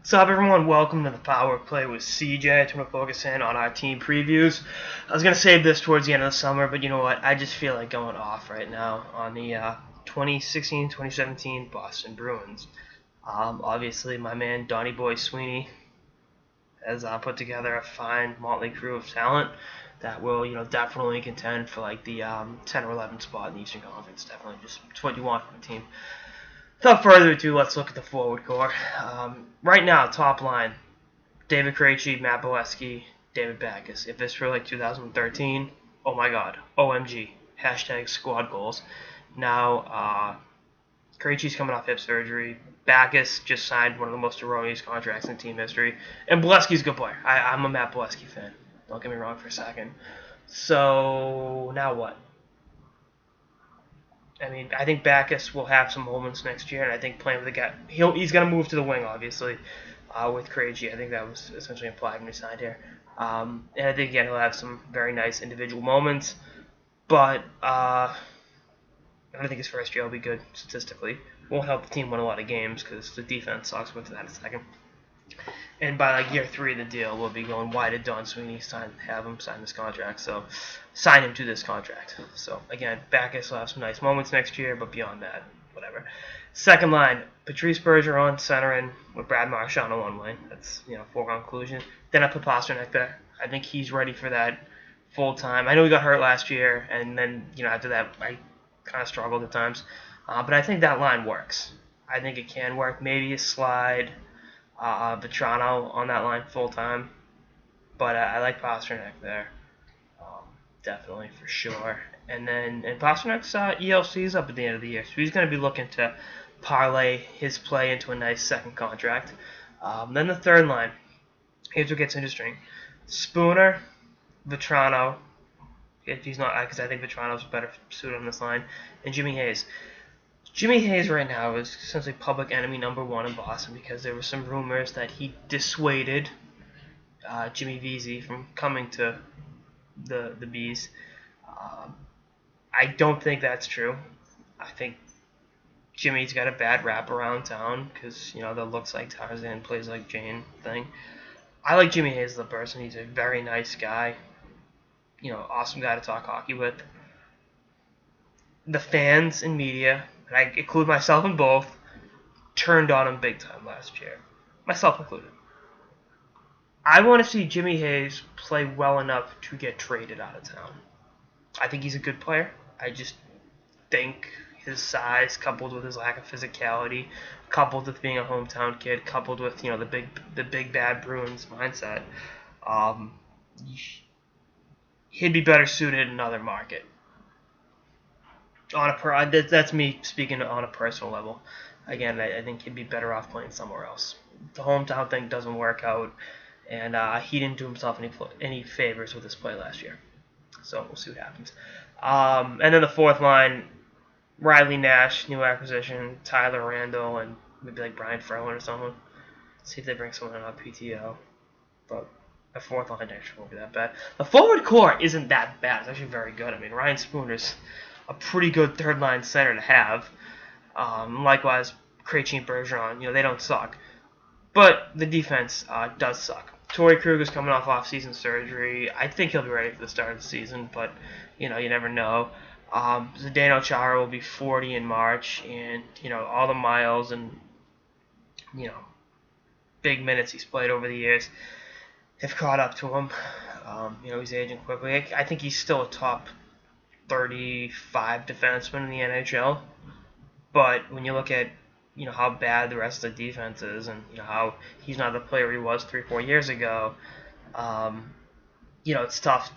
What's up, everyone? Welcome to the Power Play with CJ. To focus in on our team previews. I was going to save this towards the end of the summer, but you know what? I just feel like going off right now on the 2016-2017 Boston Bruins. Obviously, my man Donnie Boy Sweeney has put together a fine motley crew of talent that will, definitely contend for like the 10 or 11 spot in the Eastern Conference. Definitely, just it's what you want from a team. Without further ado, let's look at the forward core. Right now, top line, David Krejci, Matt Bolesky, David Backes. If this were like 2013, oh my god, OMG, hashtag squad goals. Now, Krejci's coming off hip surgery. Backes just signed one of the most erroneous contracts in team history. And Bolesky's a good player. I'm a Matt Bolesky fan. Don't get me wrong for a second. So, now what? I mean, I think Backes will have some moments next year, and I think playing with the guy, he's going to move to the wing, obviously, with Krejci. I think that was essentially implied when he signed here. And I think, again, he'll have some very nice individual moments, but I don't think his first year will be good statistically. Won't help the team win a lot of games because the defense sucks. We'll get to that in a second. And by like year 3 of the deal, we'll be going, why did Don Sweeney have him sign this contract? So sign him to this contract. So again, Backes will have some nice moments next year, but beyond that, whatever. Second line, Patrice Bergeron centering with Brad Marchand on one line. That's foregone conclusion. Then I put Pastrnak there. I think he's ready for that full time. I know he got hurt last year, and then after that I kind of struggled at times. But I think that line works. I think it can work. Maybe a slide. Vetrano on that line full time, but I like Pastrnak there, definitely for sure. And Pasternak's ELC is up at the end of the year, so he's going to be looking to parlay his play into a nice second contract. Then the third line, here's what gets interesting: Spooner, Vetrano, if he's not, because I think Vetrano's better suited on this line, and Jimmy Hayes. Jimmy Hayes right now is essentially public enemy number 1 in Boston because there were some rumors that he dissuaded Jimmy Vesey from coming to the Bees. I don't think that's true. I think Jimmy's got a bad rap around town because, the looks like Tarzan, plays like Jane thing. I like Jimmy Hayes as a person. He's a very nice guy. Awesome guy to talk hockey with. The fans and media, and I include myself in both, turned on him big time last year. Myself included. I want to see Jimmy Hayes play well enough to get traded out of town. I think he's a good player. I just think his size, coupled with his lack of physicality, coupled with being a hometown kid, coupled with the big bad Bruins mindset, he'd be better suited in another market. That's me speaking on a personal level. Again, I think he'd be better off playing somewhere else. The hometown thing doesn't work out, and he didn't do himself any favors with his play last year. So we'll see what happens. And then the fourth line, Riley Nash, new acquisition, Tyler Randall, and maybe like Brian Ferlin or someone. See if they bring someone on PTO. But the fourth line actually won't be that bad. The forward core isn't that bad. It's actually very good. I mean, Ryan Spooner's a pretty good third-line center to have. Likewise, Krejci and Bergeron, they don't suck. But the defense does suck. Torrey Krug is coming off-season surgery. I think he'll be ready for the start of the season, but, you never know. Zdeno Chara will be 40 in March, and, all the miles and, big minutes he's played over the years have caught up to him. He's aging quickly. I think he's still a top 35 defenseman in the NHL, but when you look at how bad the rest of the defense is, and how he's not the player he was 3-4 years ago, it's tough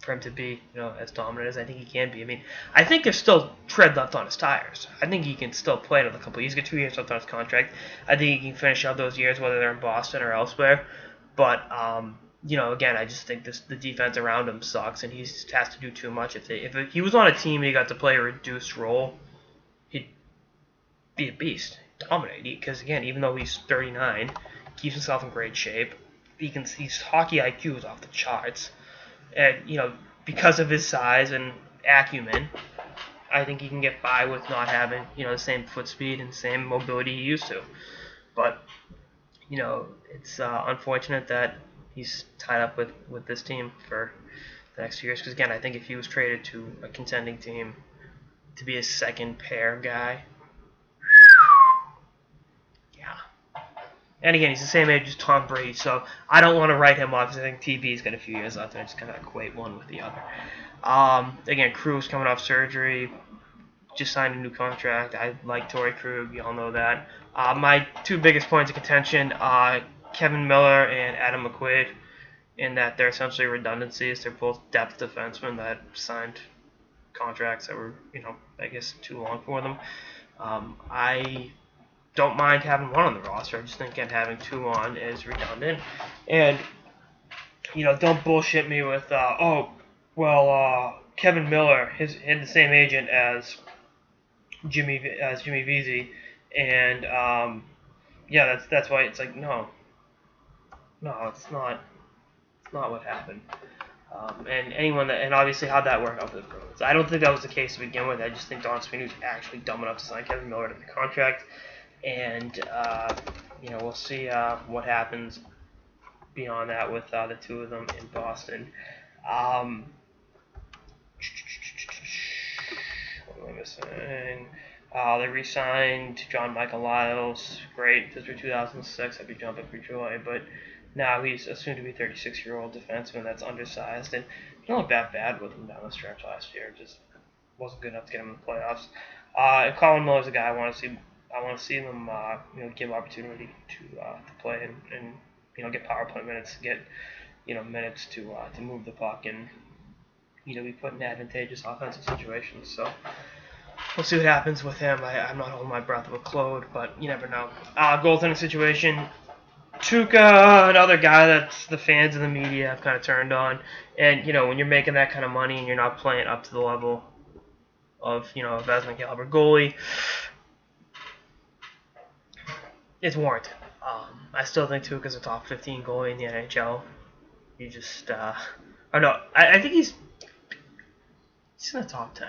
for him to be as dominant as I think he can be. I mean, I think there's still tread left on his tires. I think he can still play another couple. He's got 2 years left on his contract. I think he can finish out those years whether they're in Boston or elsewhere, but again, I just think the defense around him sucks, and he has to do too much. If he was on a team and he got to play a reduced role, he'd be a beast, dominate. Because again, even though he's 39, he keeps himself in great shape. His hockey IQ is off the charts, and because of his size and acumen, I think he can get by with not having, the same foot speed and same mobility he used to. But, it's unfortunate that he's tied up with this team for the next 2 years. Because, again, I think if he was traded to a contending team to be a second pair guy, yeah. And again, he's the same age as Tom Brady, so I don't want to write him off because I think TB's got a few years left, and I just kind of equate one with the other. Again, Krug's coming off surgery, just signed a new contract. I like Torrey Krug, y'all know that. My two biggest points of contention, Kevin Miller and Adam McQuaid, in that they're essentially redundancies. They're both depth defensemen that signed contracts that were, I guess too long for them. I don't mind having one on the roster. I just think having two on is redundant. And, don't bullshit me with, Kevin Miller had the same agent as Jimmy Vesey, and that's why it's like no, it's not what happened. And obviously how'd that work out for the Bruins? I don't think that was the case to begin with. I just think Don Sweeney was actually dumb enough to sign Kevin Miller to the contract, and we'll see what happens beyond that with the two of them in Boston. What am I missing? They re-signed John Michael Lyles. Great. This was 2006. I'd be jumping for joy. But now he's a soon-to-be 36-year-old defenseman that's undersized. And he didn't look that bad with him down the stretch last year. Just wasn't good enough to get him in the playoffs. And Colin Miller's a guy I want to see. I want to see them, give opportunity to play and get power play minutes, get minutes to move the puck and be put in advantageous offensive situations. So we'll see what happens with him. I'm not holding my breath with Claude, but you never know. Goaltending situation. Tuca, another guy that the fans and the media have kind of turned on. And, when you're making that kind of money and you're not playing up to the level of, a Vezina caliber goalie, it's warranted. I still think Tuca's a top 15 goalie in the NHL. You just, I think he's in the top 10.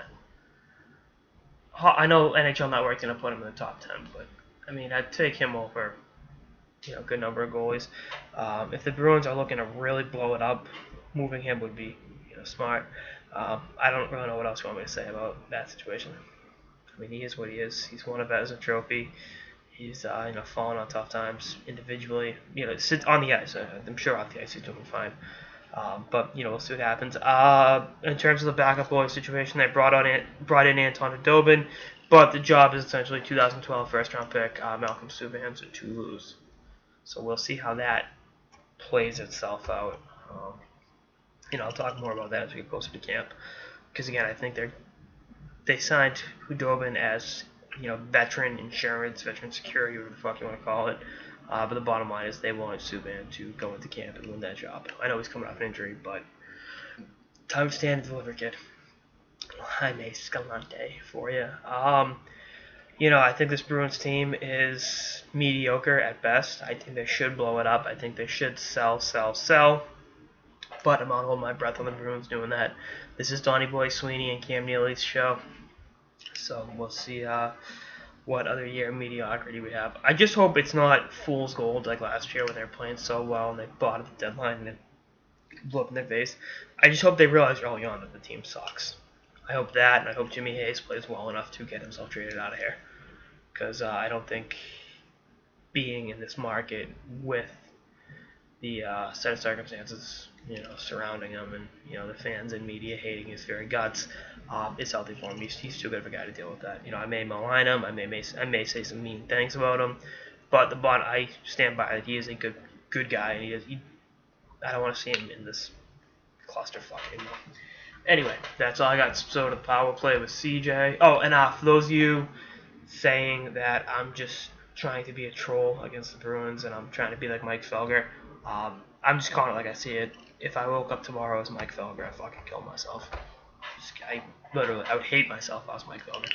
I know NHL Network's going to put him in the top 10, but, I'd take him over, a good number of goalies. If the Bruins are looking to really blow it up, moving him would be, smart. I don't really know what else you want me to say about that situation. He is what he is. He's won a Vezina trophy. He's, fallen on tough times individually. Sits on the ice. I'm sure off the ice he's doing fine. But we'll see what happens. In terms of the backup goalie situation, they brought in Anton Khudobin, but the job is essentially 2012 first-round pick Malcolm Subban to Toulouse. So we'll see how that plays itself out. I'll talk more about that as we get closer to camp. Because again, I think they signed Khudobin as veteran insurance, veteran security, whatever the fuck you want to call it. But the bottom line is they wanted Subban to go into camp and win that job. I know he's coming off an injury, but time to stand and deliver, kid. Jaime Escalante for you. I think this Bruins team is mediocre at best. I think they should blow it up. I think they should sell. But I'm not holding my breath on the Bruins doing that. This is Donnie Boy Sweeney and Cam Neely's show. So we'll see what other year of mediocrity we have. I just hope it's not fool's gold like last year when they were playing so well and they bought at the deadline and it blew up in their face. I just hope they realize early on that the team sucks. I hope that, and I hope Jimmy Hayes plays well enough to get himself traded out of here. Because I don't think being in this market with the set of circumstances, surrounding him and, the fans and media hating his very guts, is healthy for him. He's too good of a guy to deal with that. I may malign him, I may say some mean things about him, but I stand by that he is a good guy, and I don't want to see him in this clusterfuck anymore. Anyway, that's all I got. So the power play with CJ. Oh, and for those of you saying that I'm just trying to be a troll against the Bruins and I'm trying to be like Mike Felger, I'm just calling it like I see it. If I woke up tomorrow as Mike Felger, I'd fucking kill myself. I would hate myself if I was Mike Felger.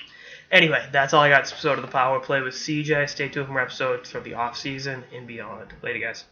Anyway, that's all I got. Episode of the Power Play with CJ. Stay tuned for more episodes for the off season and beyond. Later, guys.